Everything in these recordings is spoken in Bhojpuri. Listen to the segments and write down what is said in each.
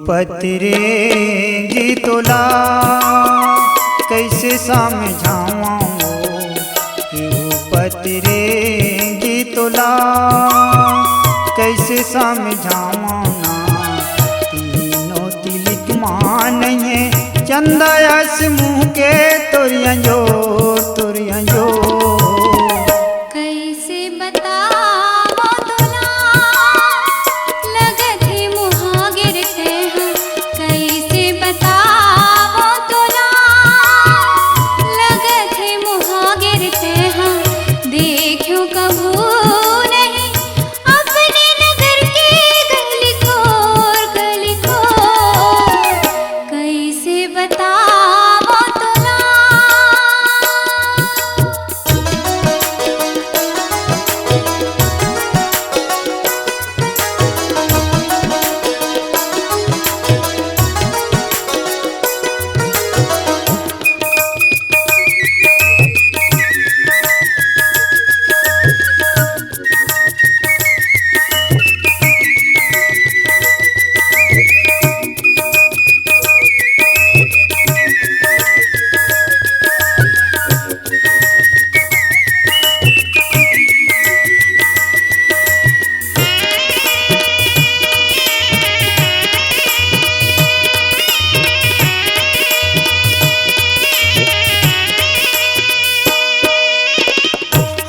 पतरे गीतोला कैसे समझाऊं पतरे गीतोला कैसे समझाऊं ना तीनों तिलिक मान है चंदायस मुँह के तोरियां जो कैसे बताओ तोला लगत है मुहा गिरते हैं। कैसे बताओ तोला लगत है मुहा गिरते हैं। देखो कभू नहीं अपने नगर के गली खोर कैसे बताओ तोला।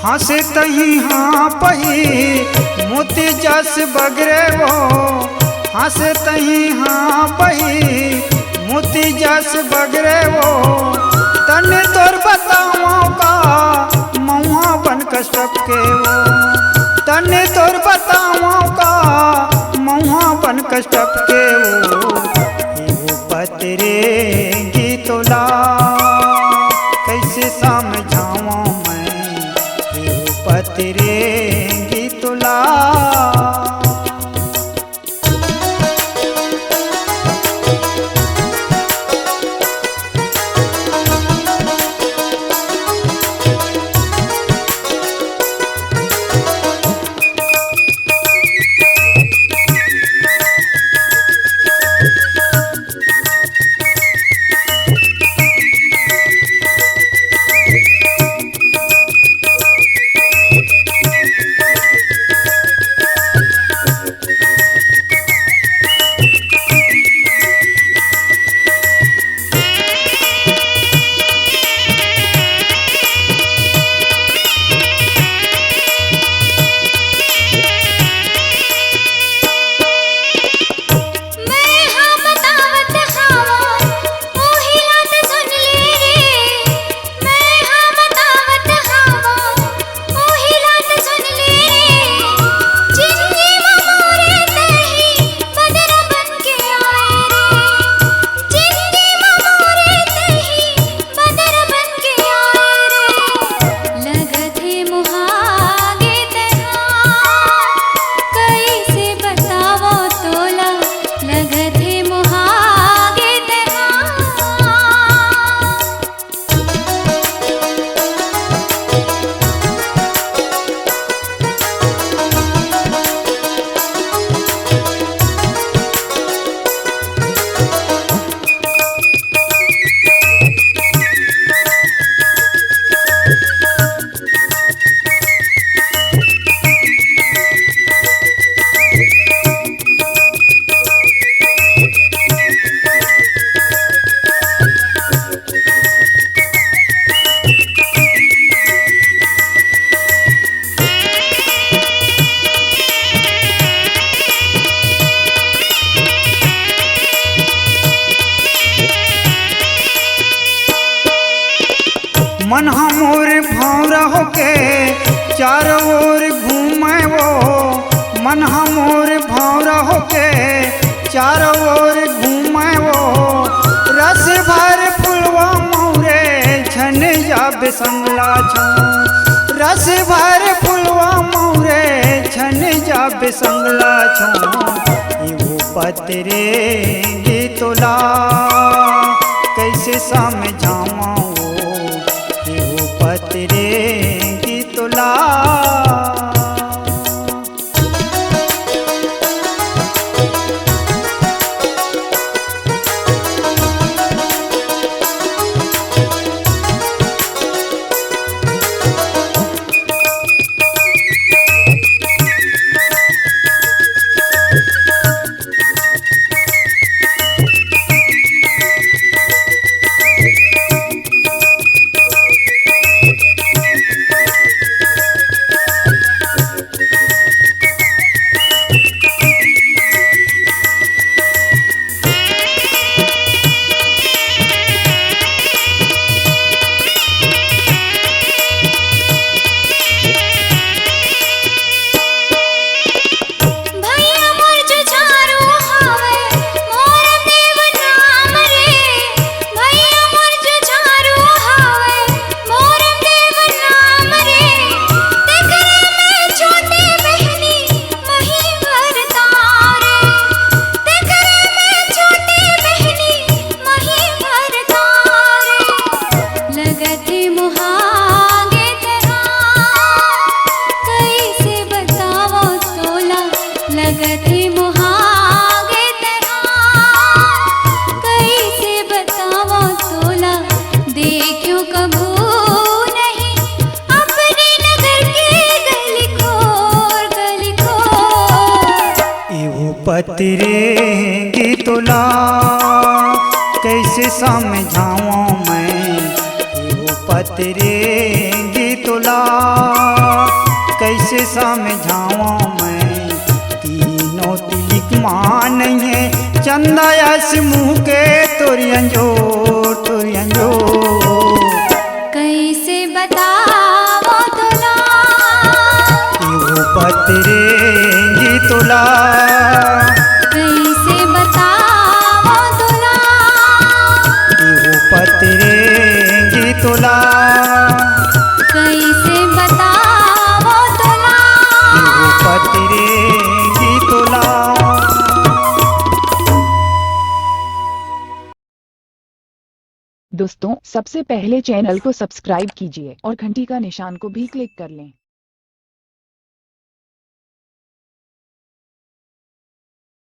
हंसे तही हाँ पही मोती जस बगरे वो हंसे तही हाँ पही मोती जस बगरे वो तने तोर बताओ का मऊआ बन कष्टप के वो तने तोर बताओ का मऊआ बन कष्टप के वो पतरे गीतोला कैसे समझाऊं पतरे गीतोला। मन मोर भौरा होके चारों ओर घूमे वो मन मोर भौरा होके चारों ओर घूमे वो रस भर फुलवा मोरे छन जाब संगला छो रस भर फुलवा मोरे छन जाब संगला छो वो पतरे गीतोला कैसे समझाऊं पतरे गीतोला। पतरेंगी तुला कैसे समझाऊं मैं, वो पतरेंगी तुला कैसे समझाऊं मैं। तीनों तिलिक मान है चंदा यस मुँह के तुरियंजो तुरियंजो। कैसे बतावो तुला वो पतरेंगी तुला कैसे बतावो तुला वो पतरेंगी तुला कैसे बतावो तुला। वो पतरेंगी तुला। दोस्तों सबसे पहले चैनल को सब्सक्राइब कीजिए और घंटी का निशान को भी क्लिक कर लें।